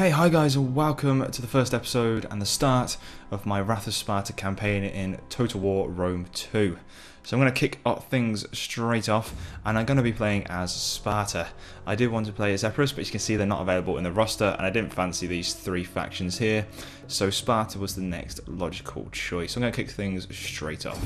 Okay, hi guys, and welcome to the first episode and the start of my Wrath of Sparta campaign in Total War Rome 2. So I'm going to kick off things straight off, and I'm going to be playing as Sparta. I did want to play as Epirus, but you can see they're not available in the roster, and I didn't fancy these three factions here, so Sparta was the next logical choice. So I'm going to kick things straight off.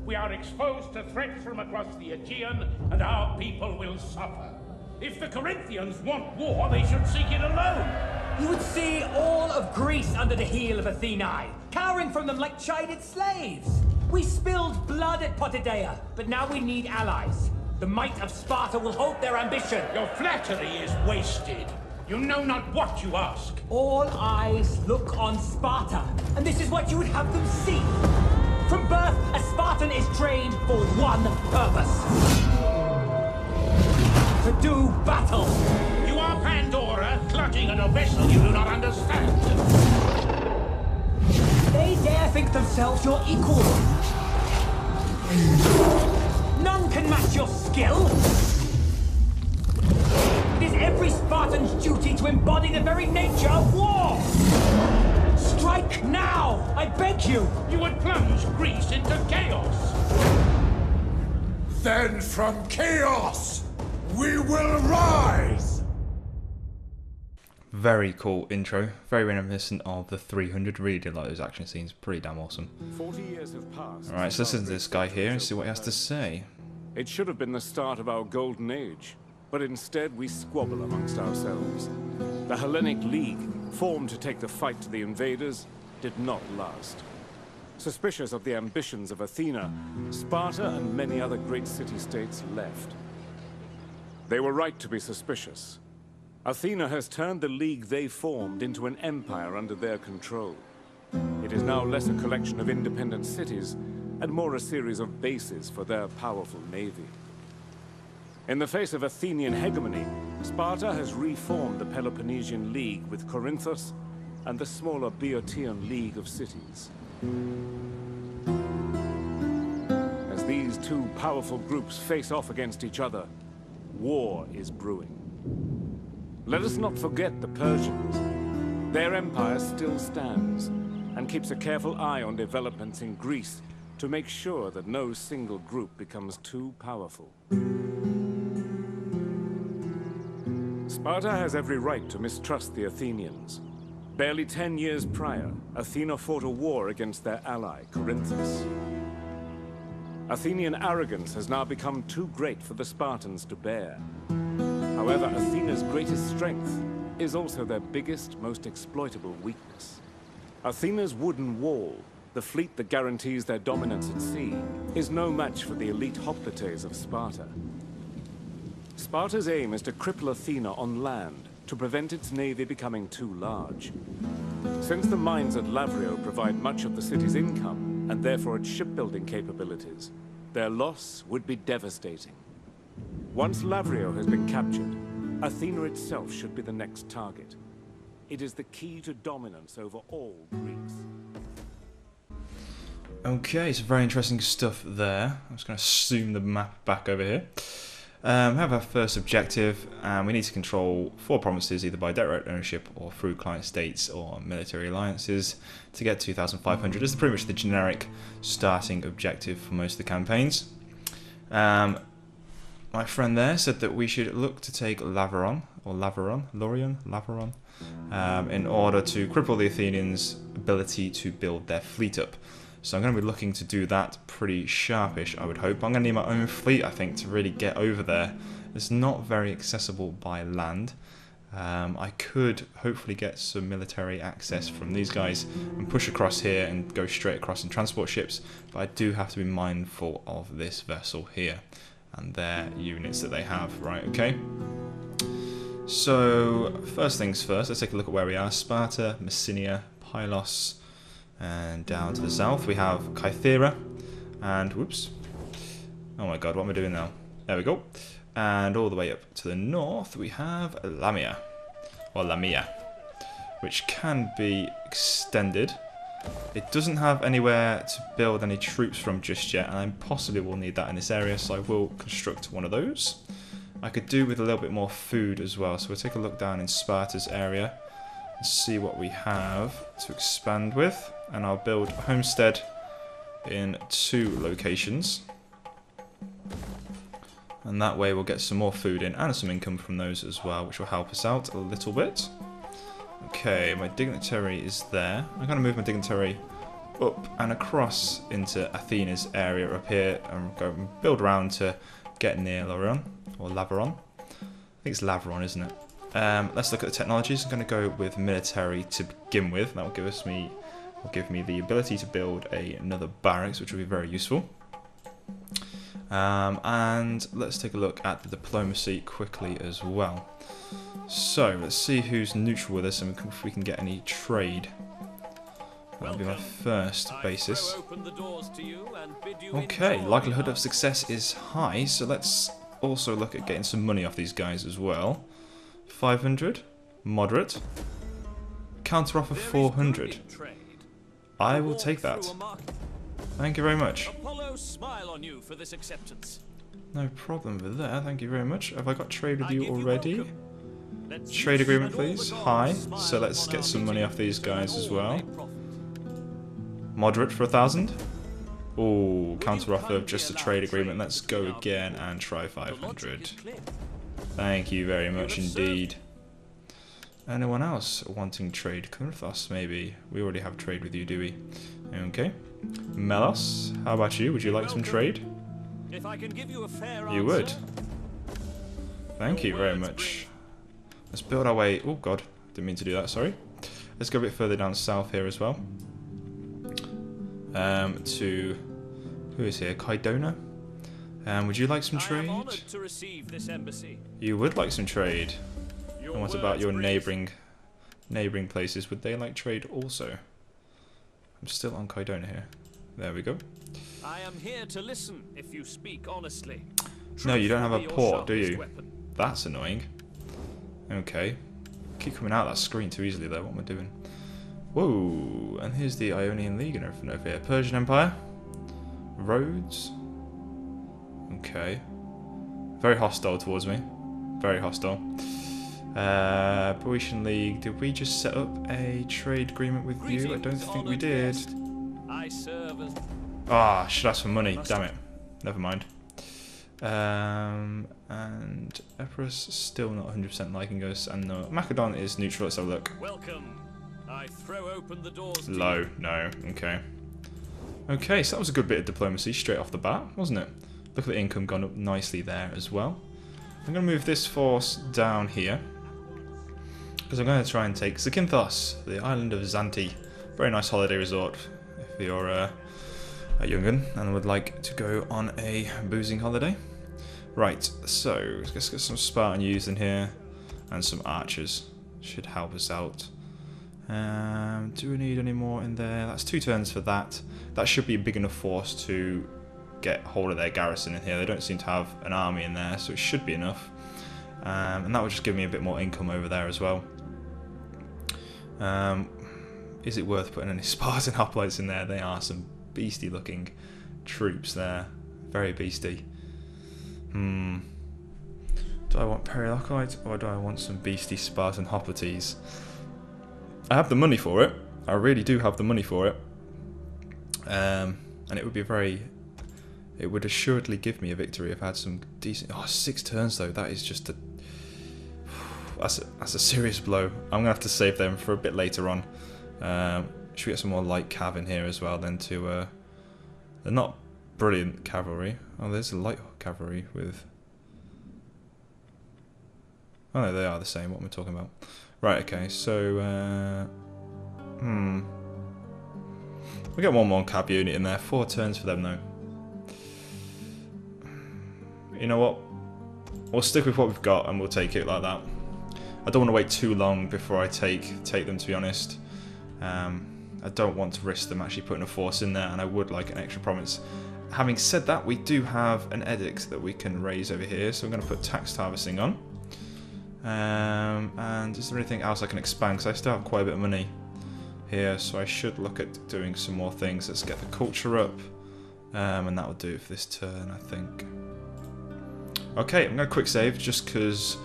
We are exposed to threats from across the Aegean, and our people will suffer. If the Corinthians want war, they should seek it alone. You would see all of Greece under the heel of Athenae, cowering from them like chided slaves. We spilled blood at Potidea, but now we need allies. The might of Sparta will halt their ambition. Your flattery is wasted. You know not what you ask. All eyes look on Sparta, and this is what you would have them see. From birth, a Spartan is trained for one purpose. To do battle. You are Pandora, clutching at a vessel you do not understand. They dare think themselves your equal. None can match your skill. It is every Spartan's duty to embody the very nature of war. Strike now! I beg you! You would plunge Greece into chaos! Then from chaos, we will rise! Very cool intro, very reminiscent of the 300, really did like those action scenes, pretty damn awesome. 40 years have passed. Alright, so listen to this guy here and see what he has to say. It should have been the start of our golden age, but instead we squabble amongst ourselves. The Hellenic League, formed to take the fight to the invaders, did not last. Suspicious of the ambitions of Athena, Sparta and many other great city-states left. They were right to be suspicious. Athena has turned the league they formed into an empire under their control. It is now less a collection of independent cities and more a series of bases for their powerful navy. In the face of Athenian hegemony, Sparta has reformed the Peloponnesian League with Corinthus and the smaller Boeotian League of Cities. As these two powerful groups face off against each other, war is brewing. Let us not forget the Persians. Their empire still stands and keeps a careful eye on developments in Greece to make sure that no single group becomes too powerful. Sparta has every right to mistrust the Athenians. Barely 10 years prior, Athena fought a war against their ally, Corinthus. Athenian arrogance has now become too great for the Spartans to bear. However, Athena's greatest strength is also their biggest, most exploitable weakness. Athena's wooden wall, the fleet that guarantees their dominance at sea, is no match for the elite hoplites of Sparta. Sparta's aim is to cripple Athena on land to prevent its navy becoming too large. Since the mines at Lavrio provide much of the city's income, and therefore its shipbuilding capabilities, their loss would be devastating. Once Lavrio has been captured, Athena itself should be the next target. It is the key to dominance over all Greece. Okay, so very interesting stuff there. I'm just going to zoom the map back over here. We have our first objective, and we need to control 4 provinces either by direct ownership or through client states or military alliances to get 2,500. This is pretty much the generic starting objective for most of the campaigns. My friend there said that we should look to take Lorion, in order to cripple the Athenians' ability to build their fleet up. So I'm going to be looking to do that pretty sharpish, I would hope. I'm going to need my own fleet, I think, to really get over there. It's not very accessible by land. I could hopefully get some military access from these guys and push across here and go straight across in transport ships, but I do have to be mindful of this vessel here and their units that they have, right, okay? So, first things first, let's take a look at where we are. Sparta, Messenia, Pylos, and down to the south we have Kythera, And, whoops. Oh my god, what am I doing now? There we go. And all the way up to the north, we have Lamia. Or Lamia. Which can be extended. It doesn't have anywhere to build any troops from just yet, and I possibly will need that in this area, so I will construct one of those. I could do with a little bit more food as well, so we'll take a look down in Sparta's area and see what we have to expand with. And I'll build a homestead in 2 locations. And that way we'll get some more food in and some income from those as well, which will help us out a little bit. Okay, my dignitary is there. I'm going to move my dignitary up and across into Athena's area up here and go and build around to get near Laveron, or Laveron. I think it's Laveron, isn't it? Let's look at the technologies. I'm going to go with military to begin with. That will give me the ability to build another barracks, which will be very useful. And let's take a look at the diplomacy quickly as well. So let's see who's neutral with us and if we can get any trade. That'll be my first basis. Okay, likelihood of success is high, so let's also look at getting some money off these guys as well. 500, moderate, counteroffer 400. I will take that. Thank you very much. Smile on you for this acceptance. No problem with that, thank you very much. Have I got trade with you already? Trade agreement please, high. So let's get some money off these guys as well. Moderate for 1,000. Oh, counter offer of just a trade agreement. Let's go again and try 500. Thank you very much indeed. Anyone else wanting trade? Corinthos maybe. We already have trade with you, do we? Okay. Melos, how about you? Would you like some trade? If I can give you a fair you would. Thank you very much. Let's build our way. Oh god, didn't mean to do that, sorry. Let's go a bit further down south here as well. To who is here? Kaidona. Would you like some trade? To receive this embassy. You would like some trade. And what about your neighbouring places? Would they like trade also? I'm still on Kaidona here. There we go. I am here to listen if you speak honestly. No, you don't have a port, do you? That's annoying. Okay. Keep coming out of that screen too easily though. What am I doing? Whoa! And here's the Ionian League and everything over here. Persian Empire. Rhodes. Okay. Very hostile towards me. Very hostile. Boeotian League. Did we just set up a trade agreement with you? I don't think we did. I serve as... Ah, should ask for money. Damn it. Never mind. And Epirus still not 100% liking us, and no, Macedon is neutral. Let's have a look. Welcome. I throw open the doors. Low. No. Okay. Okay, so that was a good bit of diplomacy straight off the bat, wasn't it? Look at the income gone up nicely there as well. I'm going to move this force down here because I'm going to try and take Zakynthos, the island of Zante. Very nice holiday resort if you're a young'un and would like to go on a boozing holiday. Right, so let's get some Spartan youths in here and some archers. Should help us out. Do we need any more in there? That's 2 turns for that. That should be a big enough force to get hold of their garrison in here. They don't seem to have an army in there, so it should be enough. And that will just give me a bit more income over there as well. Is it worth putting any Spartan hoplites in there? They are some beastie looking troops there. Very beastie. Do I want Perilochites or do I want some beastie Spartan hoplites? I have the money for it. I really do have the money for it. And it would be it would assuredly give me a victory if I had some decent... Oh, 6 turns though. That is just a... That's a serious blow. I'm going to have to save them for a bit later on. Should we get some more light cav in here as well then to... They're not brilliant cavalry. Oh, there's a light cavalry with... Oh no, they are the same. What am I talking about? Right, okay, so... We get one more cab unit in there. 4 turns for them though. You know what? We'll stick with what we've got and we'll take it like that. I don't want to wait too long before I take them, to be honest. I don't want to risk them actually putting a force in there, and I would like an extra province Having said that, we do have an edict that we can raise over here, so I'm going to put tax harvesting on. And is there anything else I can expand? Because I still have quite a bit of money here, so I should look at doing some more things. Let's get the culture up, and that will do it for this turn, I think. Okay, I'm going to quick save just because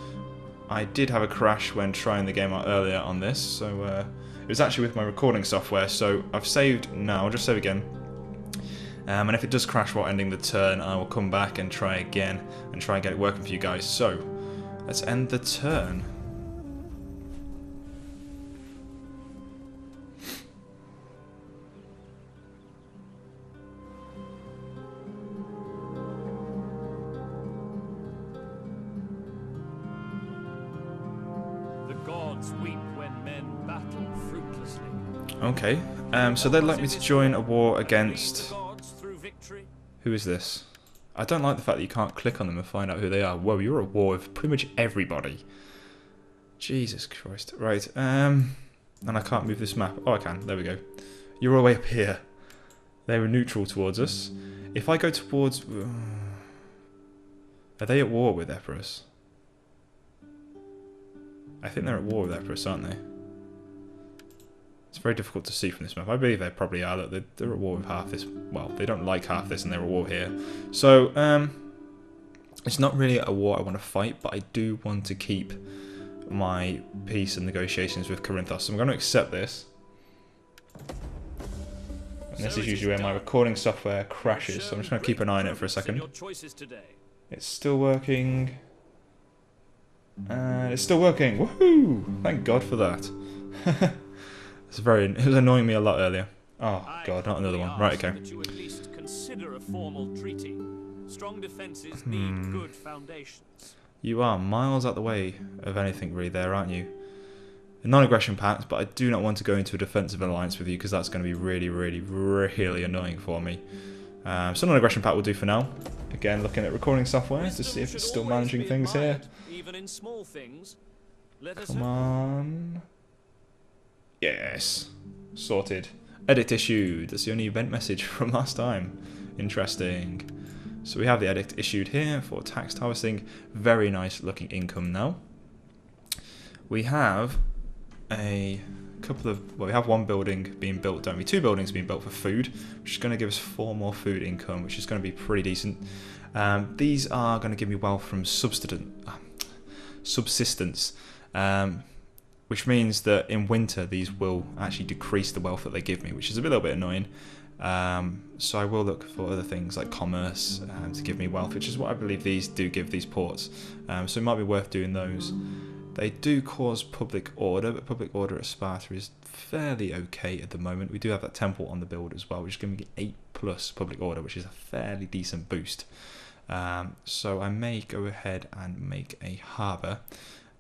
I did have a crash when trying the game out earlier on this, so it was actually with my recording software, so I've saved now. I'll just save again. And if it does crash while ending the turn, I will come back and try again and try and get it working for you guys. So, let's end the turn. The gods weep when men battle fruitlessly. Okay, so they'd like me to join a war against... Gods through victory. Who is this? I don't like the fact that you can't click on them and find out who they are. Whoa, you're at war with pretty much everybody. Jesus Christ. Right, and I can't move this map. Oh, I can. There we go. You're all the way up here. They were neutral towards us. If I go towards... Are they at war with Epirus? I think they're at war with Epirus, aren't they? It's very difficult to see from this map. I believe they probably are. Look, they're at war with half this. Well, they don't like half this and they're at war here. So, it's not really a war I want to fight, but I do want to keep my peace and negotiations with Corinthos. So I'm going to accept this. And this is usually where my recording software crashes, so I'm just going to keep an eye on it for a second. It's still working. And it's still working. Woohoo! Thank God for that. It was annoying me a lot earlier. Oh God, not another one. Right, okay. That you at least consider a formal treaty. Strong defenses need good foundations. You are miles out the way of anything really there, aren't you? A non-aggression pact, but I do not want to go into a defensive alliance with you because that's going to be really, really, really annoying for me. So non-aggression pact will do for now. Again, looking at recording software to see if it's still managing things here. Even in small things. Come on. Yes. Sorted. Edict issued. That's the only event message from last time. Interesting. So we have the edict issued here for tax harvesting. Very nice looking income now. We have a couple of... Well, we have one building being built, don't we? 2 buildings being built for food, which is going to give us 4 more food income, which is going to be pretty decent. These are going to give me wealth from subsistence, which means that in winter these will actually decrease the wealth that they give me, which is a little bit annoying. So I will look for other things like commerce to give me wealth, which is what I believe these do give these ports. So it might be worth doing those. They do cause public order, but public order at Sparta is fairly okay at the moment. We do have that temple on the build as well, which is going to be 8+ public order, which is a fairly decent boost. So I may go ahead and make a harbour.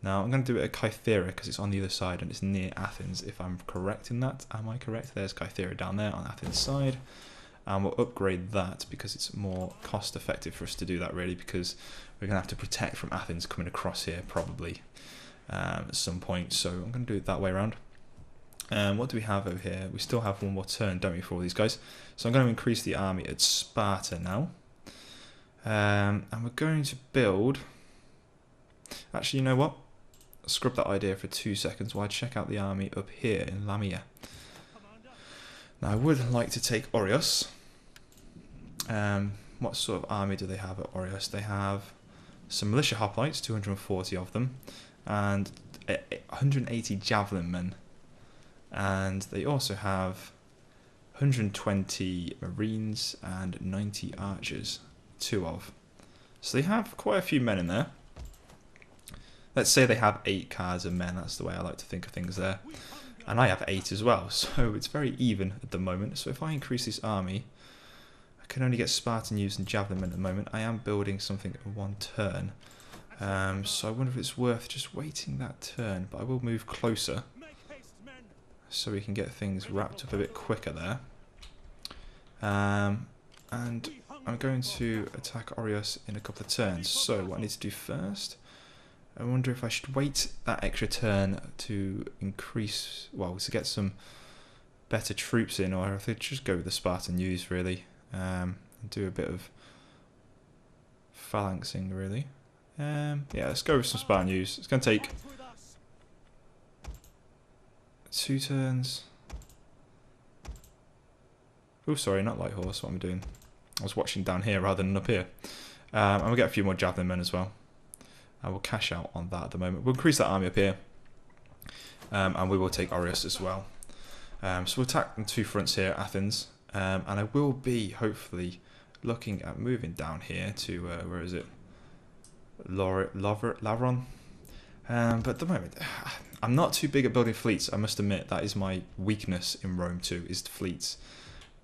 Now I'm going to do it at Kythera because it's on the other side and it's near Athens, if I'm correct in that. Am I correct? There's Kythera down there on Athens' side. And we'll upgrade that because it's more cost effective for us to do that really, because we're going to have to protect from Athens coming across here probably at some point. So I'm going to do it that way around. What do we have over here? We still have one more turn, don't we, for all these guys? So I'm going to increase the army at Sparta now. And we're going to build... Actually, you know what? Scrub that idea for 2 seconds while I check out the army up here in Lamia. Now I would like to take Oreos. What sort of army do they have at Oreos? They have some militia hoplites, 240 of them, and 180 javelin men. And they also have 120 marines and 90 archers, 2 of. So they have quite a few men in there. Let's say they have 8 cards of men, that's the way I like to think of things there. And I have 8 as well, so it's very even at the moment. So if I increase this army, I can only get Spartan youths and javelin men at the moment. I am building something in 1 turn. So I wonder if it's worth just waiting that turn, but I will move closer so we can get things wrapped up a bit quicker there. And I'm going to attack Oreos in a couple of turns. So what I need to do first... I wonder if I should wait that extra turn to increase, well, to get some better troops in, or if I just go with the Spartan youths really, and and do a bit of phalanxing, really. Yeah, let's go with some Spartan use. It's going to take 2 turns. Oh, sorry, not light horse. What am I doing? I was watching down here rather than up here. And we'll get a few more javelin men as well. I will cash out on that at the moment. We'll increase that army up here. And we will take Orius as well. So we'll attack on 2 fronts here, Athens. And I will be, hopefully, looking at moving down here to, where is it? Lavron. But at the moment, I'm not too big at building fleets, I must admit. That is my weakness in Rome 2, is the fleets.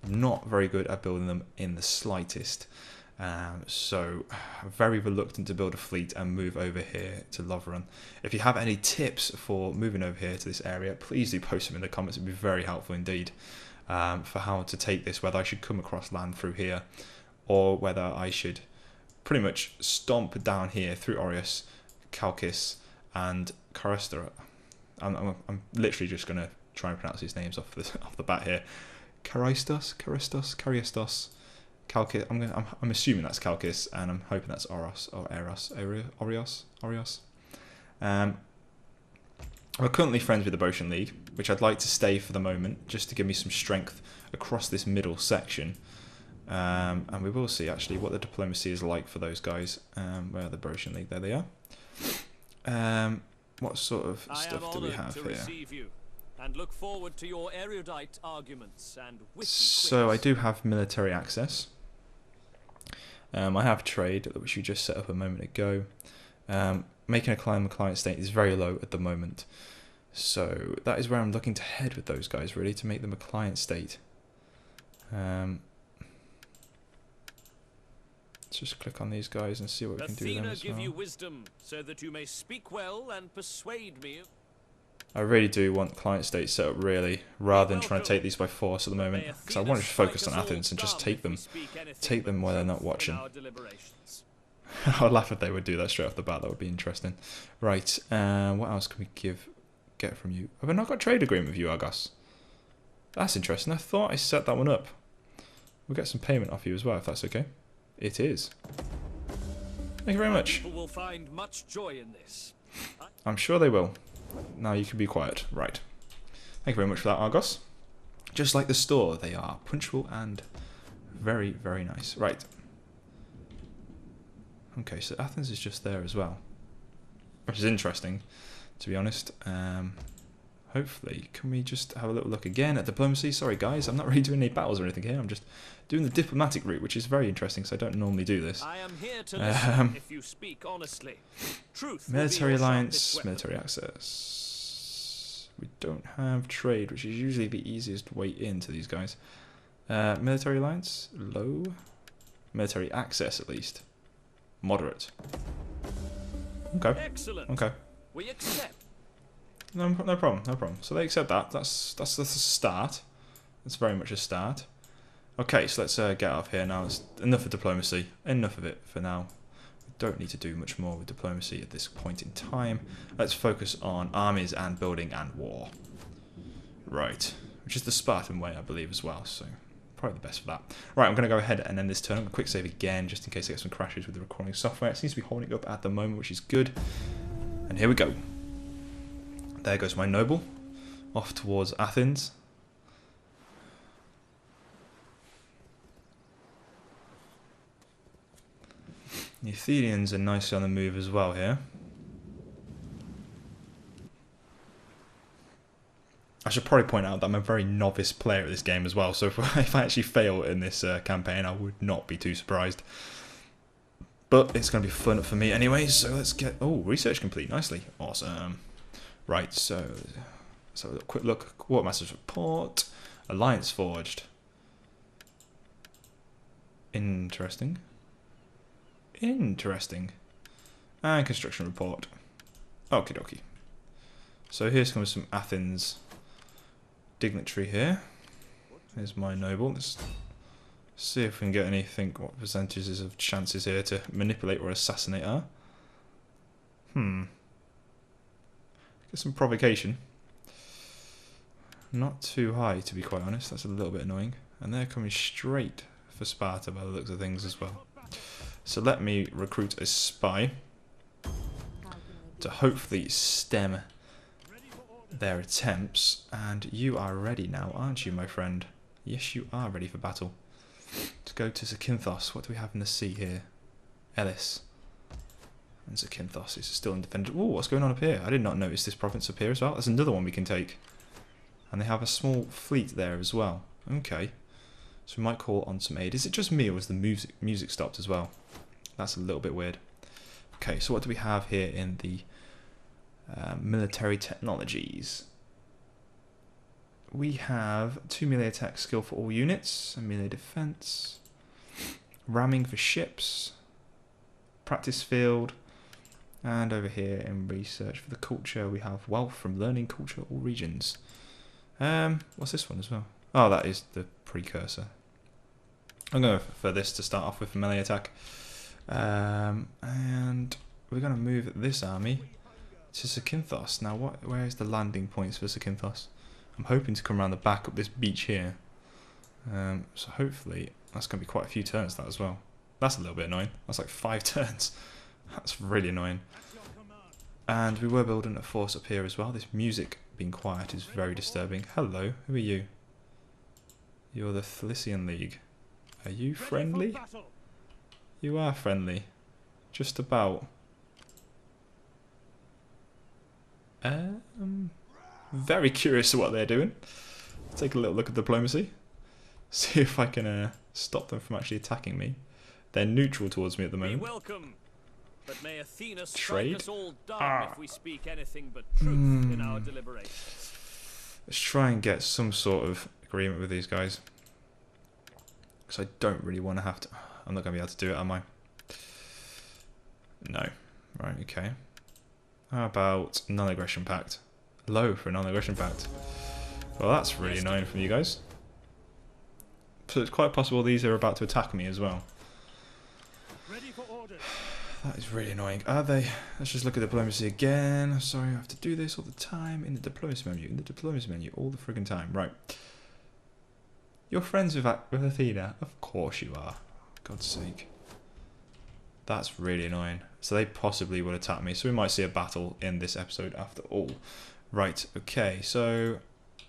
Not very good at building them in the slightest. So I'm very reluctant to build a fleet and move over here to Lavron. If you have any tips for moving over here to this area, please do post them in the comments. It would be very helpful indeed, for how to take this, whether I should come across land through here or whether I should pretty much stomp down here through Orius, Chalcis and Carista. I'm literally just going to try and pronounce these names off the bat here. Caristos, Chalcis. I'm assuming that's Chalcis, and I'm hoping that's Oros or Orios. We're currently friends with the Boeotian League, which I'd like to stay for the moment, just to give me some strength across this middle section. And we will see actually what the diplomacy is like for those guys. Where are the Boeotian League? There they are. What sort of stuff do we have here? And look forward to your erudite arguments and so I do have military access. I have trade, which we just set up a moment ago. Making a client state is very low at the moment. So that is where I'm looking to head with those guys, really, to make them a client state. Let's just click on these guys and see what we can do with them as well. give you wisdom, so that you may speak well and persuade me. I really do want client state set up, really, rather than trying to take these by force at the moment, because I want to focus on Athens and just take them where they're not watching. I'd laugh if they would do that straight off the bat. That would be interesting. Right, what else can we get from you? Have I not got a trade agreement with you, Argos? That's interesting. I thought I set that one up. We'll get some payment off you as well, if that's okay. It is. Thank you very much. People will find much joy in this. I'm sure they will. Now you can be quiet. Right. Thank you very much for that, Argos. Just like the store, they are punctual and very, very nice. Right. Okay, so Athens is just there as well, which is interesting, to be honest. Hopefully, can we just have a little look again at diplomacy? Sorry, guys, I'm not really doing any battles or anything here. I'm just doing the diplomatic route, which is very interesting, because I don't normally do this. I am here to listen if you speak honestly. Truth military alliance, military access. We don't have trade, which is usually the easiest way into these guys. Military alliance, low. Military access, at least. Moderate. Okay. Excellent. Okay. We accept. No problem. So they accept that. That's the start. That's very much a start. Okay, so let's get out of here now. It's enough of diplomacy. Enough of it for now. We don't need to do much more with diplomacy at this point in time. Let's focus on armies and building and war. Right. Which is the Spartan way, I believe, as well. So probably the best for that. Right, I'm going to go ahead and end this turn. I'm going to quick save again, just in case I get some crashes with the recording software. It seems to be holding up at the moment, which is good. And here we go. There goes my noble, off towards Athens. The Athenians are nicely on the move as well here. I should probably point out that I'm a very novice player at this game as well, so if I actually fail in this campaign, I would not be too surprised. But it's going to be fun for me anyway, so let's get... Oh, research complete, nicely. Awesome. Right, so a quick look. Quartermaster's report. Alliance forged. Interesting. And construction report. Okie dokie. So here's some Athens dignitary here. Here's my noble. Let's see if we can get anything. What percentages of chances here to manipulate or assassinate are. Get some provocation. Not too high, to be quite honest. That's a little bit annoying. And they're coming straight for Sparta by the looks of things as well. So let me recruit a spy to hopefully stem their attempts. And you are ready now, aren't you, my friend? Yes, you are ready for battle. To go to Zakynthos. What do we have in the sea here? Elis. And Zakynthos is still independent. Oh, what's going on up here? I did not notice this province up here as well. There's another one we can take. And they have a small fleet there as well. Okay. So we might call on some aid. Is it just me or was the music stopped as well? That's a little bit weird. Okay, so what do we have here in the military technologies? We have 2 melee attack skill for all units, and melee defense, ramming for ships, practice field, and over here in research for the culture we have wealth from learning culture all regions. What's this one as well? Oh, that is the precursor. I'm going for this to start off with a melee attack. And we're going to move this army to Zakynthos. Now, where is the landing points for Zakynthos? I'm hoping to come around the back up this beach here. So hopefully, that's going to be quite a few turns that as well. That's a little bit annoying. That's like 5 turns. That's really annoying. And we were building a force up here as well. This music being quiet is very disturbing. Hello, who are you? You're the Thlysian League. Are you friendly? You are friendly. Just about. Very curious to what they're doing. Take a little look at diplomacy. See if I can stop them from actually attacking me. They're neutral towards me at the moment. Be welcome, but may Athena strike us all dumb if we speak anything but truth in our deliberations. Let's try and get some sort of agreement with these guys. Because I don't really want to have to... I'm not going to be able to do it, am I? No. Right, okay. How about non-aggression pact? Low for a non-aggression pact. Well, that's really annoying from you guys. So it's quite possible these are about to attack me as well. Ready for orders. That is really annoying. Are they? Let's just look at diplomacy again. Sorry, I have to do this all the time. In the diplomacy menu. In the diplomacy menu. All the friggin' time. Right. You're friends with Athena? Of course you are. God's sake. That's really annoying. So they possibly will attack me. So we might see a battle in this episode after all. Right. Okay. So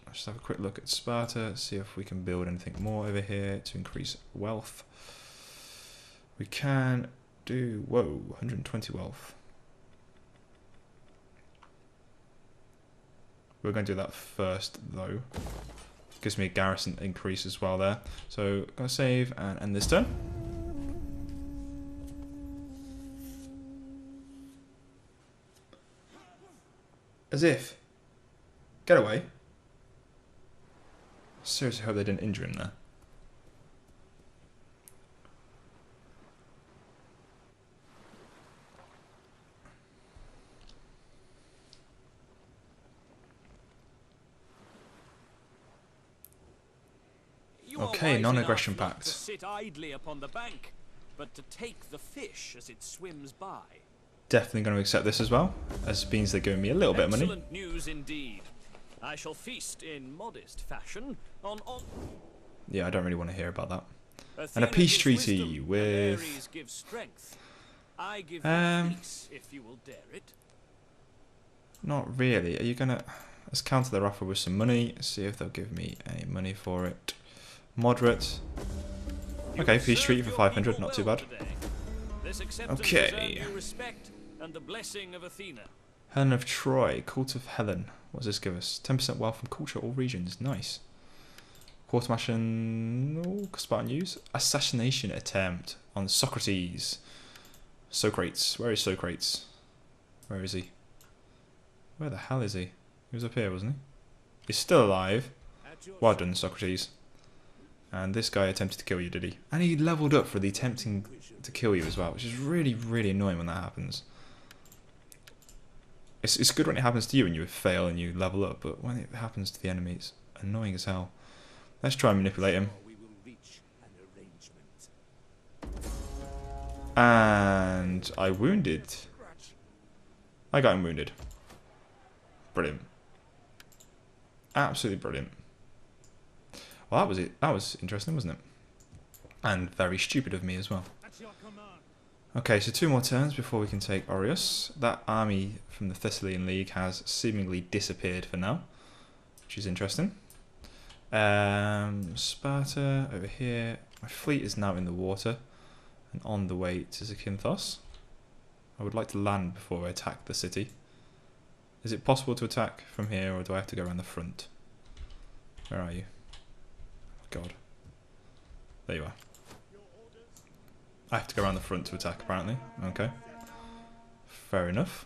let's just have a quick look at Sparta. See if we can build anything more over here to increase wealth. We can do... Whoa. 120 wealth. We're going to do that first though. Gives me a garrison increase as well there. So, gonna save and end this turn. As if. Get away. Seriously hope they didn't injure him there. Okay, non-aggression pact. To sit idly upon the bank, but to take the fish as it swims by. Definitely going to accept this as well, as it means they're giving me a little bit of money. Excellent news indeed. I shall feast in modest fashion on... Yeah, I don't really want to hear about that. Athena And a peace gives treaty wisdom, with... and Ares gives strength. I give you peace, if you will dare it. Not really. Are you going to... Let's counter their offer with some money, see if they'll give me any money for it. Moderate. Okay, peace treaty for 500, not too bad. Okay. And the blessing of Athena. Helen of Troy, Cult of Helen. What does this give us? 10% wealth from culture, all regions. Nice. Quartermaster, no, Spartan news. Assassination attempt on Socrates. Socrates. Where is Socrates? Where is he? Where the hell is he? He was up here, wasn't he? He's still alive. Well done, Socrates. And this guy attempted to kill you, did he? And he leveled up for the attempting to kill you as well, which is really, really annoying when that happens. It's good when it happens to you and you fail and you level up, but when it happens to the enemy, it's annoying as hell. Let's try and manipulate him. And I wounded. I got him wounded. Brilliant. Absolutely brilliant. Well, that was it. That was interesting, wasn't it? And very stupid of me as well. Okay, so 2 more turns before we can take Orius. That army from the Thessalian League has seemingly disappeared for now, which is interesting. Sparta over here. My fleet is now in the water and on the way to Zakynthos. I would like to land before I attack the city. Is it possible to attack from here, or do I have to go around the front? Where are you? God. There you are. I have to go around the front to attack, apparently. Okay. Fair enough.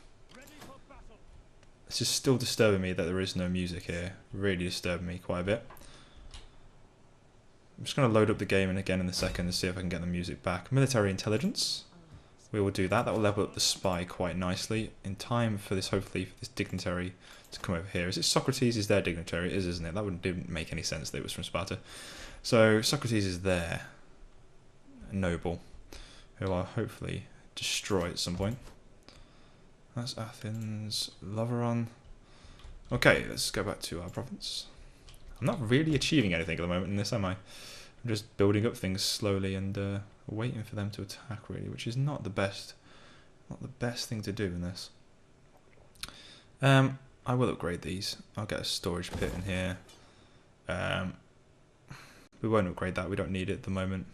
It's just still disturbing me that there is no music here. Really disturbing me quite a bit. I'm just going to load up the game and again in a second to see if I can get the music back. Military intelligence. We will do that. That will level up the spy quite nicely. In time for this, hopefully, for this dignitary to come over here. Is it Socrates is their dictionary? It is, isn't it? That didn't make any sense that it was from Sparta. So Socrates is there. Noble. Who I'll hopefully destroy at some point. That's Athens. Laveron. Okay, let's go back to our province. I'm not really achieving anything at the moment in this, am I? I'm just building up things slowly and waiting for them to attack, really, which is not the best thing to do in this. I will upgrade these. I'll get a storage pit in here. We won't upgrade that. We don't need it at the moment.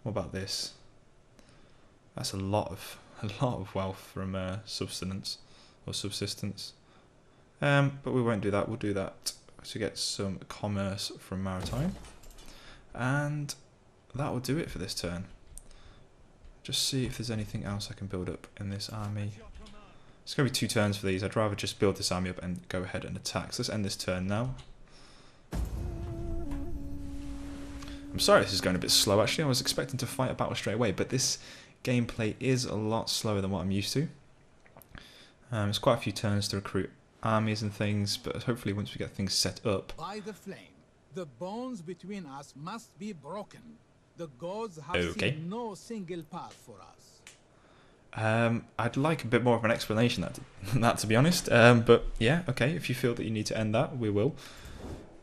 What about this? That's a lot of wealth from subsistence. But we won't do that. We'll do that to get some commerce from maritime. And that will do it for this turn. Just see if there's anything else I can build up in this army. It's going to be 2 turns for these. I'd rather just build this army up and go ahead and attack. So let's end this turn now. I'm sorry this is going a bit slow actually. I was expecting to fight a battle straight away, but this gameplay is a lot slower than what I'm used to. It's quite a few turns to recruit armies and things, but hopefully once we get things set up. By the flame, the bonds between us must be broken. The gods have seen no single path for us. I'd like a bit more of an explanation than that, to be honest. But yeah, okay, if you feel that you need to end that, we will.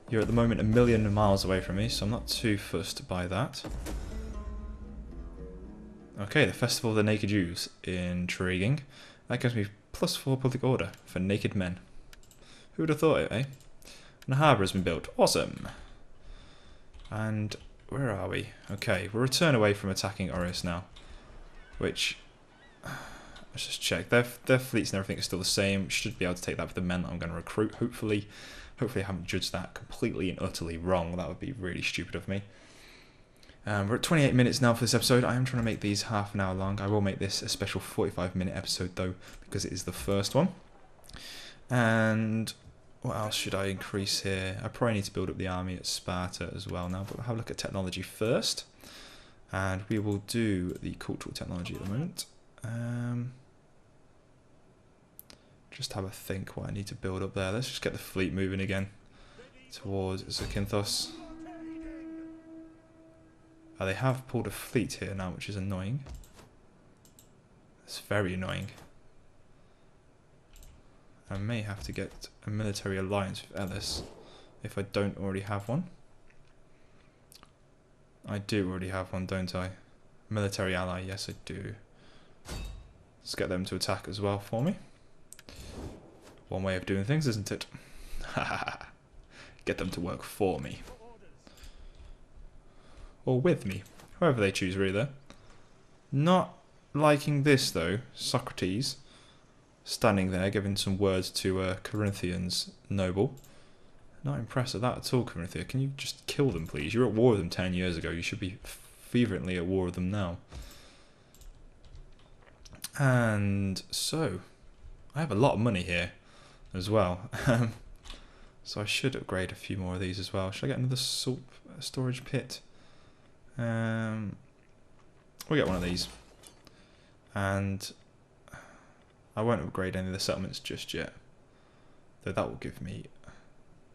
You're at the moment 1,000,000 miles away from me, so I'm not too fussed by that. Okay, the Festival of the Naked Jews. Intriguing. That gives me +4 public order for naked men. Who would have thought it, eh? And a harbour has been built. Awesome. And where are we? Okay, we'll return away from attacking Orius now. Which, let's just check. Their fleets and everything are still the same. Should be able to take that for the men that I'm going to recruit, hopefully. Hopefully I haven't judged that completely and utterly wrong. That would be really stupid of me. We're at 28 minutes now for this episode. I am trying to make these half an hour long. I will make this a special 45-minute episode though, because it is the first one. And what else should I increase here? I probably need to build up the army at Sparta as well now, but we'll have a look at technology first. And we will do the cultural technology at the moment. Just have a think what I need to build up there. Let's just get the fleet moving again towards Zakynthos. They have pulled a fleet here now, which is annoying. It's very annoying. I may have to get a military alliance with Ellis if I don't already have one. I do already have one, don't I? Military ally, yes I do. Let's get them to attack as well for me. One way of doing things, isn't it? Get them to work for me. Or with me. Whoever they choose, really. Not liking this, though. Socrates. Standing there, giving some words to Corinthians noble. Not impressed with that at all, Corinthia. Can you just kill them, please? You were at war with them 10 years ago. You should be fervently at war with them now. And so, I have a lot of money here as well. So I should upgrade a few more of these as well. Should I get another salt storage pit? We'll get one of these. And I won't upgrade any of the settlements just yet. Though that will give me...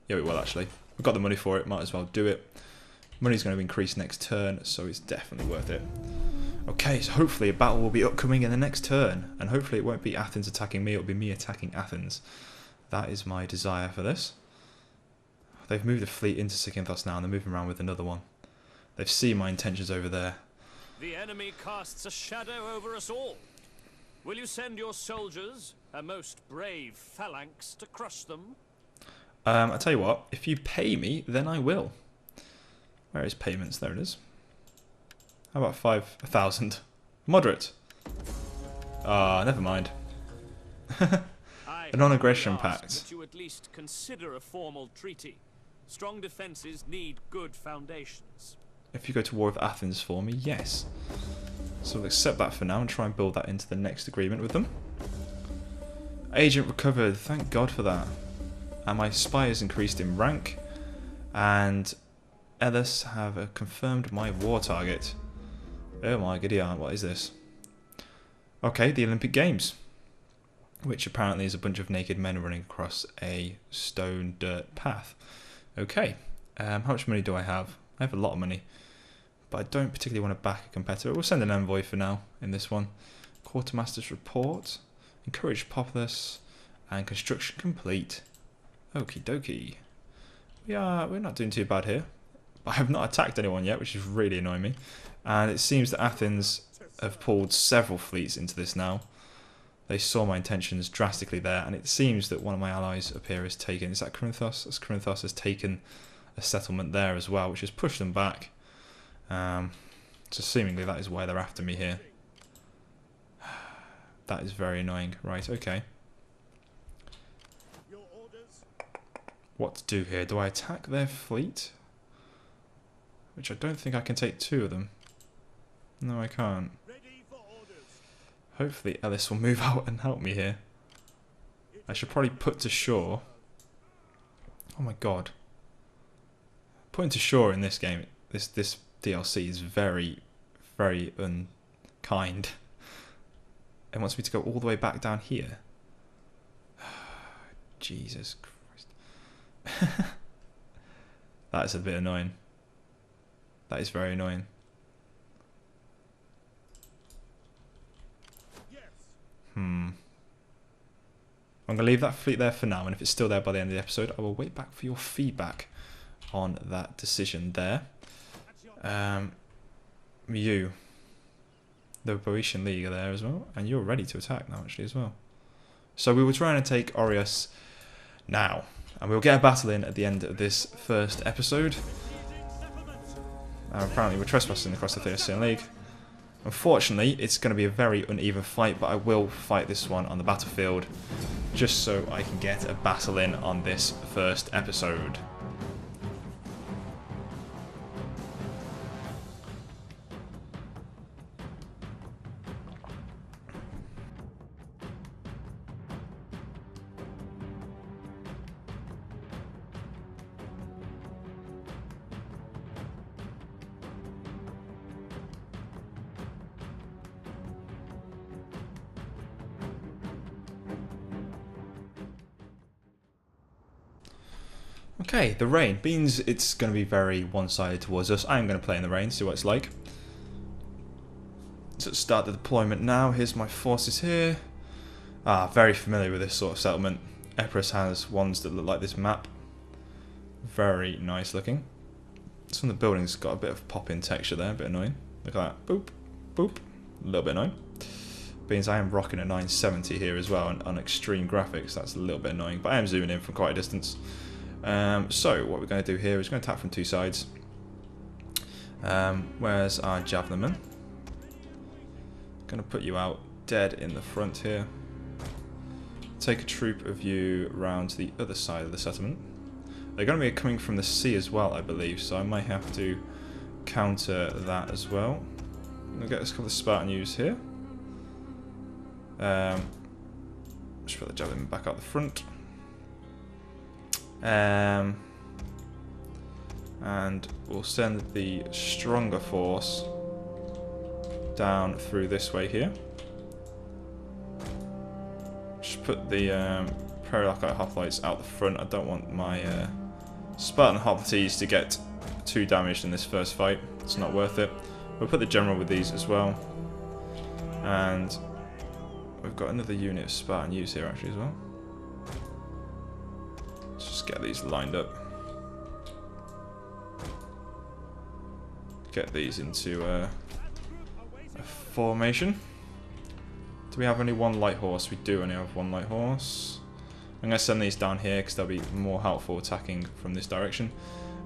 Yeah, we will actually. We've got the money for it, might as well do it. Money's going to increase next turn, so it's definitely worth it. Okay, so hopefully a battle will be upcoming in the next turn. And hopefully it won't be Athens attacking me, it'll be me attacking Athens. That is my desire for this. They've moved a fleet into Zakynthos now, and they're moving around with another one. They've seen my intentions over there. The enemy casts a shadow over us all. Will you send your soldiers, a most brave phalanx, to crush them? I tell you what, if you pay me, then I will. Where is payments? There it is. How about 1,000? Moderate. Ah, never mind. A non-aggression pact. That you at least consider a formal treaty. Strong defenses need good foundations. If you go to war with Athens for me, yes. So we'll accept that for now and try and build that into the next agreement with them. Agent recovered. Thank God for that. And my spy has increased in rank. And Ellis have confirmed my war target. Oh my goody aunt, what is this? Okay, the Olympic Games. Which apparently is a bunch of naked men running across a stone dirt path. Okay, how much money do I have? I have a lot of money. But I don't particularly want to back a competitor. We'll send an envoy for now in this one. Quartermaster's report. Encourage populace. And construction complete. Okie dokie. We're not doing too bad here. I have not attacked anyone yet, which is really annoying me. And it seems that Athens have pulled several fleets into this now. They saw my intentions drastically there, and it seems that one of my allies up here has taken... Is that Corinthos? As Corinthos has taken a settlement there as well, which has pushed them back. So seemingly that is why they're after me here. That is very annoying. Right, okay. What to do here? Do I attack their fleet? Which I don't think I can take 2 of them. No, I can't. Hopefully Ellis will move out and help me here. I should probably put to shore. Oh my god. Putting to shore in this game, this DLC is very, very unkind. It wants me to go all the way back down here. Jesus Christ. That is a bit annoying. That is very annoying. I'm going to leave that fleet there for now, and if it's still there by the end of the episode, I will wait back for your feedback on that decision there. You, the Boeotian League are there as well, and you're ready to attack now actually as well. So we were trying to take Orius now, and we'll get a battle in at the end of this first episode. Apparently we're trespassing across the Thessalian League. Unfortunately, it's going to be a very uneven fight, but I will fight this one on the battlefield just so I can get a battle in on this first episode. Okay, the rain. Means it's going to be very one-sided towards us. I am going to play in the rain, see what it's like. So let's start the deployment now. Here's my forces here. Very familiar with this sort of settlement. Epirus has ones that look like this map. Very nice looking. Some of the buildings got a bit of pop-in texture there, a bit annoying. Look at that. Boop, boop. A little bit annoying. Means I am rocking a 970 here as well on extreme graphics. That's a little bit annoying, but I am zooming in from quite a distance. So what we're going to do here is we're going to attack from 2 sides. Where's our javelinman? Going to put you out dead in the front here. Take a troop of you round to the other side of the settlement. They're going to be coming from the sea as well, I believe, so I might have to counter that as well. I'm going to get a couple of Spartan units here. Just put the javelin back out the front. And we'll send the stronger force down through this way here. Just put the Perilacite hoplites out the front. I don't want my Spartan hoplites to get too damaged in this first fight. It's not worth it. We'll put the general with these as well. And we've got another unit of Spartan use here actually as well. Let's just get these lined up. get these into a formation. Do we have only one light horse? We do only have one light horse. I'm going to send these down here because they'll be more helpful attacking from this direction.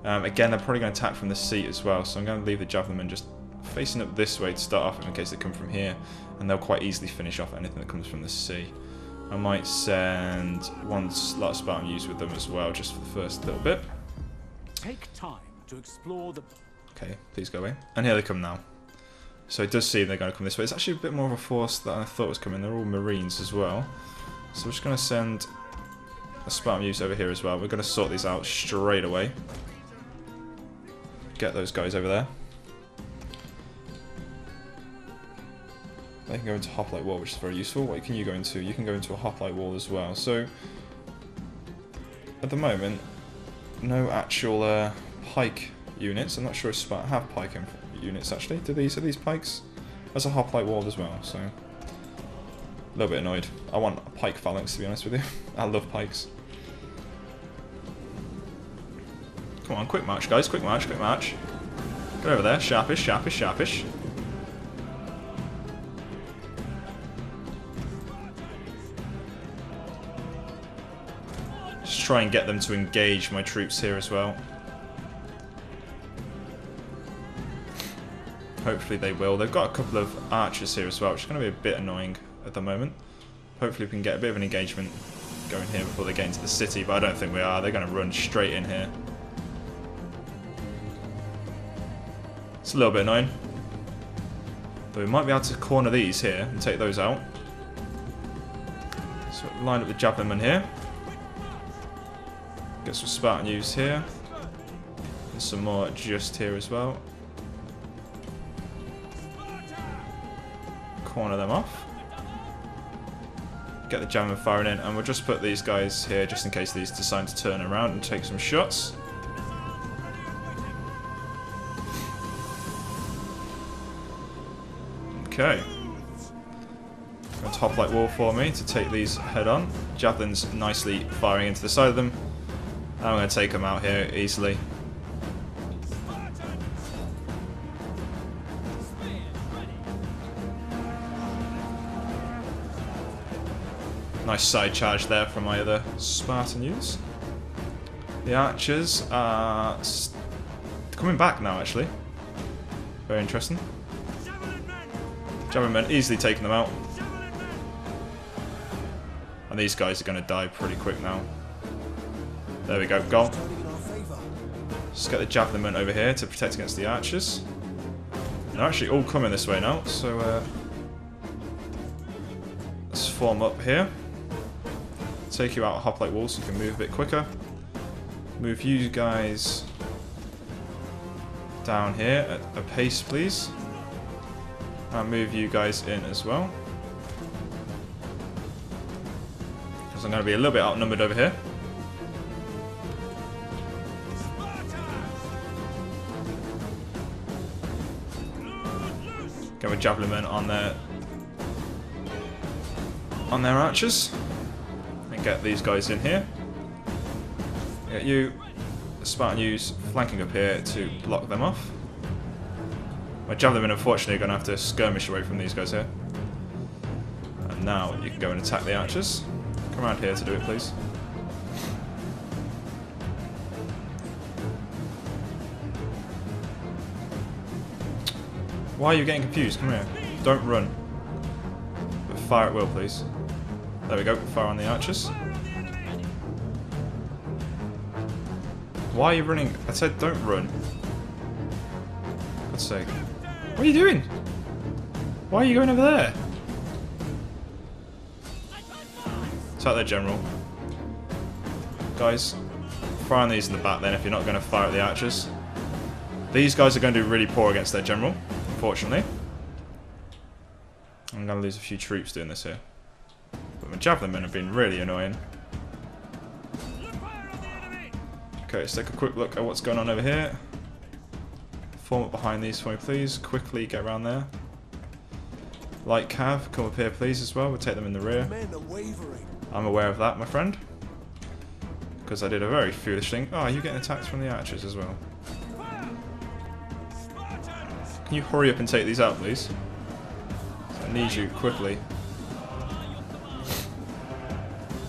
Again, they're probably going to attack from the seat as well, so I'm going to leave the javelin just facing up this way to start off in case they come from here, and they'll quite easily finish off anything that comes from the sea. I might send one lot of Spartan use with them as well, just for the first little bit. Take time to explore the... Okay, please go away. And here they come now. So it does seem they're going to come this way. It's actually a bit more of a force than I thought was coming. They're all Marines as well. So we're just going to send a Spartan use over here as well. We're going to sort these out straight away. Get those guys over there. They can go into hoplite wall, which is very useful. What can you go into? You can go into a hoplite wall as well. So at the moment, no actual pike units. I'm not sure if Sparta have pike units actually. Are these pikes? There's a hoplite wall as well, so a little bit annoyed. I want a pike phalanx, to be honest with you. I love pikes. Come on, quick march, guys, quick march, quick march. Get over there, sharpish, sharpish, sharpish. Just try and get them to engage my troops here as well. Hopefully they will. They've got a couple of archers here as well, which is going to be a bit annoying at the moment. Hopefully we can get a bit of an engagement going here before they get into the city, but I don't think we are. They're going to run straight in here. It's a little bit annoying. But we might be able to corner these here and take those out. So line up the javelinmen here. Get some Spartan use here. And some more just here as well. Corner them off. Get the javelin firing in, and we'll just put these guys here just in case these decide to turn around and take some shots. Okay. Going to hoplite wall for me to take these head on. Javelins nicely firing into the side of them. And I'm going to take them out here easily. Nice side charge there from my other Spartan use. The archers are coming back now, actually. Very interesting. Javelin easily taking them out. And these guys are going to die pretty quick now. There we go, gone. Just get the javelin over here to protect against the archers. They're actually all coming this way now, so let's form up here. Take you out of hoplite walls so you can move a bit quicker. Move you guys down here at a pace, please. And move you guys in as well. Because I'm going to be a little bit outnumbered over here. Get with javelin men on their archers. And get these guys in here. Get you, Spartan use, flanking up here to block them off. My javelin unfortunately are going to have to skirmish away from these guys here. And now you can go and attack the archers. Come around here to do it, please. Why are you getting confused? Come here. Don't run. But fire at will, please. There we go. Fire on the archers. Why are you running? I said don't run. For God's sake. What are you doing? Why are you going over there? Attack their general. Guys, fire on these in the back then if you're not going to fire at the archers. These guys are going to do really poor against their general, unfortunately. I'm going to lose a few troops doing this here. But my javelin men have been really annoying. Okay, let's take a quick look at what's going on over here. Form up behind these for me, please. Quickly get around there. Light cav, come up here, please, as well. We'll take them in the rear. I'm aware of that, my friend. Because I did a very foolish thing. Oh, you're getting attacked from the archers as well. Can you hurry up and take these out, please? I need you quickly.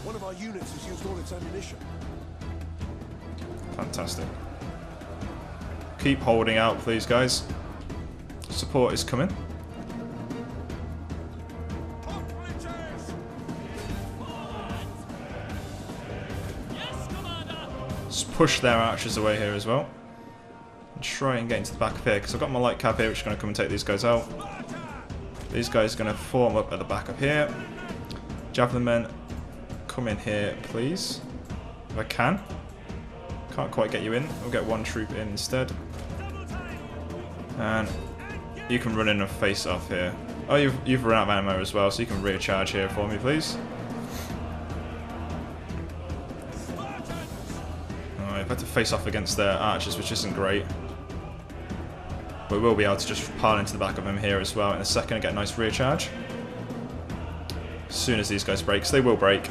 One of our units has used all its ammunition. Fantastic. Keep holding out, please, guys. Support is coming. Just push their archers away here as well. And try and get into the back of here, because I've got my light cav here, which is going to come and take these guys out. These guys are going to form up at the back of here. Javelin men, come in here, please. If I can. Can't quite get you in. We'll get one troop in instead. And you can run in and face off here. Oh, you've run out of ammo as well, so you can recharge here for me, please. Alright, I've had to face off against their archers, which isn't great. We will be able to just pile into the back of them here as well in a second and get a nice recharge. As soon as these guys break, so they will break.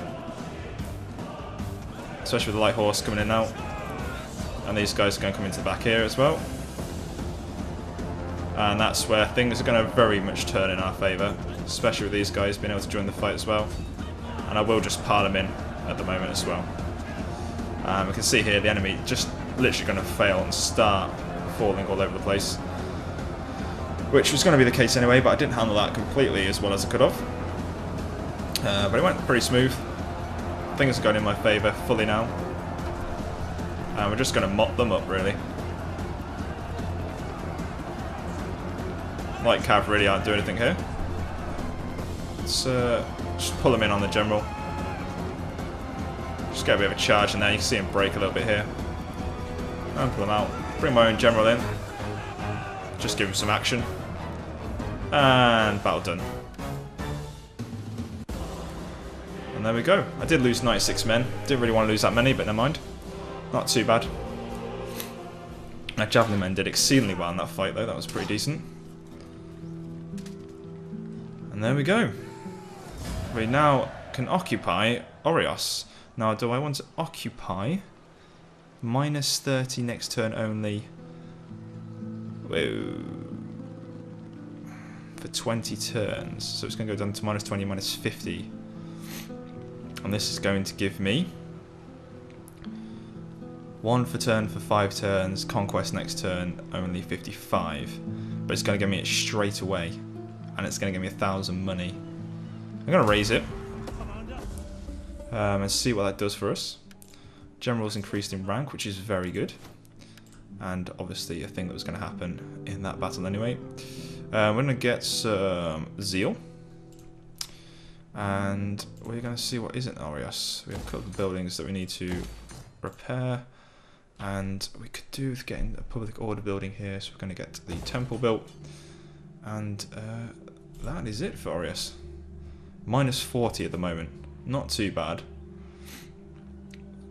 Especially with the light horse coming in now. And these guys are going to come into the back here as well. And that's where things are going to very much turn in our favour. Especially with these guys being able to join the fight as well. And I will just pile them in at the moment as well. We can see here the enemy just literally going to fail and start falling all over the place. Which was going to be the case anyway, but I didn't handle that completely as well as I could have. But it went pretty smooth. Things are going in my favour fully now. And we're just going to mop them up, really. Light cav really aren't doing anything here. Let's just pull them in on the general. Just get a bit of a charge in there. You can see him break a little bit here. And pull them out. Bring my own general in. Just give him some action. And battle done. And there we go. I did lose 96 men. Didn't really want to lose that many, but never mind. Not too bad. Our javelin men did exceedingly well in that fight, though. That was pretty decent. And there we go. We now can occupy Orios. Now, do I want to occupy minus 30 next turn only? Whoa. For 20 turns. So it's going to go down to minus 20, minus 50. And this is going to give me 1 for turn for 5 turns, conquest next turn, only 55. But it's going to give me it straight away. And it's going to give me 1,000 money. I'm going to raise it. And see what that does for us. General's increased in rank, which is very good. And obviously a thing that was going to happen in that battle anyway. We're going to get some zeal. And we're going to see what isn't Orios. We have a couple of buildings that we need to repair. And we could do with getting a public order building here. So we're going to get the temple built. And that is it for Orios. Minus 40 at the moment. Not too bad.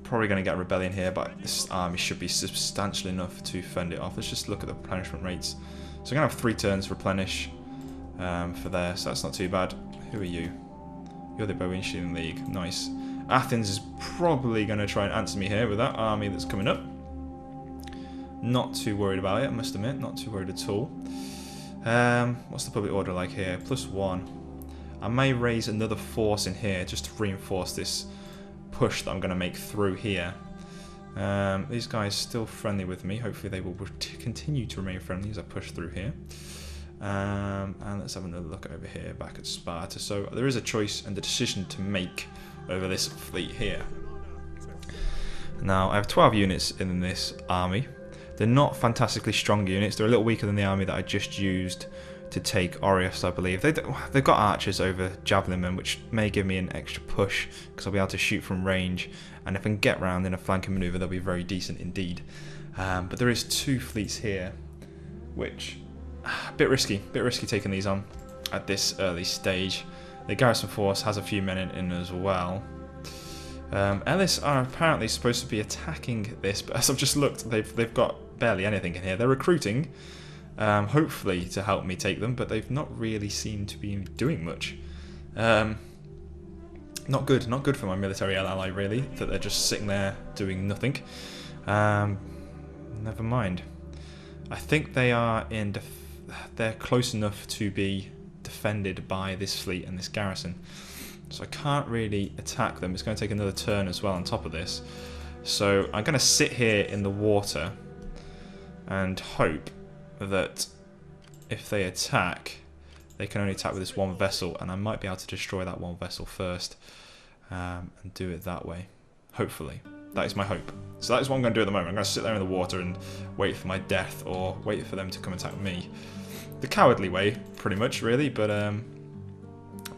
Probably going to get a rebellion here, but this army should be substantial enough to fend it off. Let's just look at the replenishment rates. So we're going to have 3 turns to replenish for there, so that's not too bad. Who are you? You're the Bowen Shooting League. Nice. Athens is probably going to try and answer me here with that army that's coming up. Not too worried about it, I must admit. Not too worried at all. What's the public order like here? +1. I may raise another force in here just to reinforce this push that I'm going to make through here. These guys still friendly with me. Hopefully they will continue to remain friendly as I push through here. And let's have another look over here back at Sparta. So there is a choice and a decision to make over this fleet here. Now I have 12 units in this army. They're not fantastically strong units. They're a little weaker than the army that I just used to take Orios, I believe. They've got archers over javelin men, which may give me an extra push because I'll be able to shoot from range, and if I can get round in a flanking manoeuvre, they'll be very decent indeed. But there is 2 fleets here, which a bit risky taking these on at this early stage. The garrison force has a few men in as well. Ellis are apparently supposed to be attacking this, but as I've just looked, they've got barely anything in here. They're recruiting. Hopefully to help me take them, but they've not really seemed to be doing much. Not good for my military ally really, that they're just sitting there doing nothing. Never mind. I think they are in they're close enough to be defended by this fleet and this garrison. So I can't really attack them. It's going to take another turn as well on top of this. So I'm going to sit here in the water and hope that if they attack, they can only attack with this one vessel, and I might be able to destroy that one vessel first and do it that way. Hopefully. That is my hope. So that is what I'm going to do at the moment. I'm going to sit there in the water and wait for my death, or wait for them to come attack me. The cowardly way, pretty much, really, but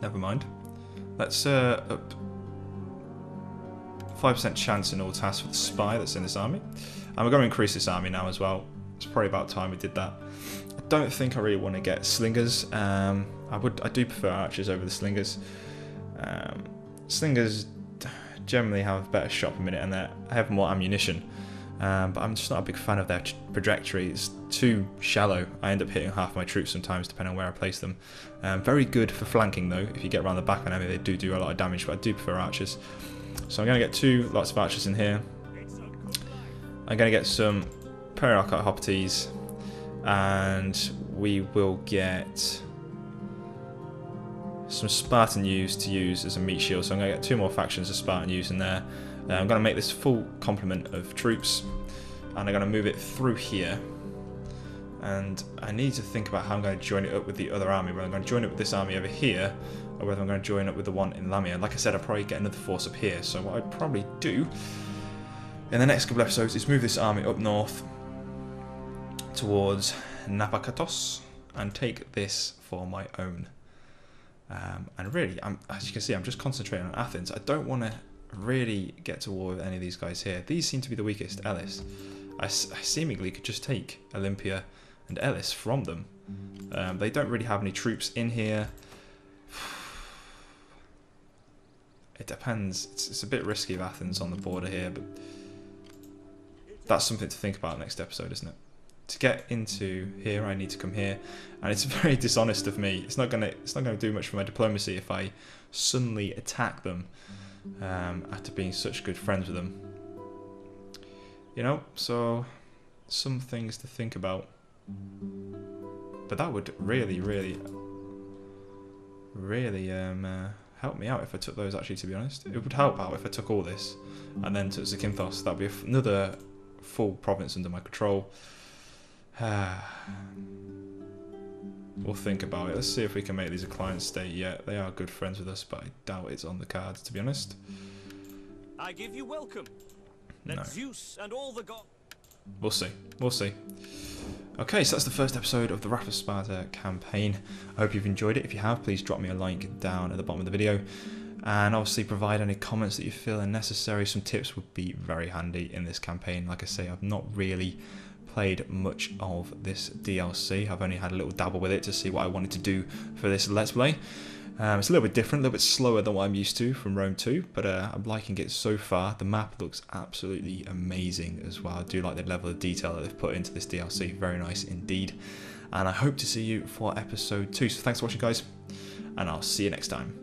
never mind. Let's up 5% chance in all tasks for the spy that's in this army. And we're going to increase this army now as well. It's probably about time we did that. I don't think I really want to get slingers. I do prefer archers over the slingers. Slingers generally have a better shot per minute and they have more ammunition. But I'm just not a big fan of their trajectory. It's too shallow. I end up hitting half my troops sometimes, depending on where I place them. Very good for flanking though. If you get around the back of an enemy, they do a lot of damage, but I do prefer archers. So I'm going to get lots of archers in here. I'm going to get some Periarchite Hoplites, and we will get some Spartan youths to use as a meat shield. So I'm going to get 2 more factions of Spartan youths in there. I'm going to make this full complement of troops, and I'm going to move it through here. And I need to think about how I'm going to join it up with the other army, whether I'm going to join it with this army over here, or whether I'm going to join up with the one in Lamia. Like I said, I'll probably get another force up here, so what I'd probably do in the next couple of episodes is move this army up north towards Napakatos and take this for my own. And really, as you can see, I'm just concentrating on Athens. I don't want to really get to war with any of these guys here. These seem to be the weakest. Elis. I seemingly could just take Olympia and Elis from them. They don't really have any troops in here. It depends. It's a bit risky of Athens on the border here, but that's something to think about next episode, isn't it? To get into here, I need to come here, and it's very dishonest of me. It's not gonna do much for my diplomacy if I suddenly attack them after being such good friends with them. You know, so some things to think about. But that would really help me out if I took those, actually, to be honest. It would help out if I took all this and then took Zakynthos. That'd be another full province under my control. We'll think about it. Let's see if we can make these a client state yet. They are good friends with us, but I doubt it's on the cards, to be honest. I give you welcome. Let No. Zeus and all the gods. We'll see. We'll see. Okay, so that's the first episode of the Wrath of Sparta campaign. I hope you've enjoyed it. If you have, please drop me a like down at the bottom of the video. And obviously provide any comments that you feel are necessary. Some tips would be very handy in this campaign. Like I say, I've not really played much of this DLC. I've only had a little dabble with it to see what I wanted to do for this Let's Play. It's a little bit different, a little bit slower than what I'm used to from Rome 2, but I'm liking it so far. The map looks absolutely amazing as well. I do like the level of detail that they've put into this DLC. Very nice indeed. And I hope to see you for episode 2. So thanks for watching, guys, and I'll see you next time.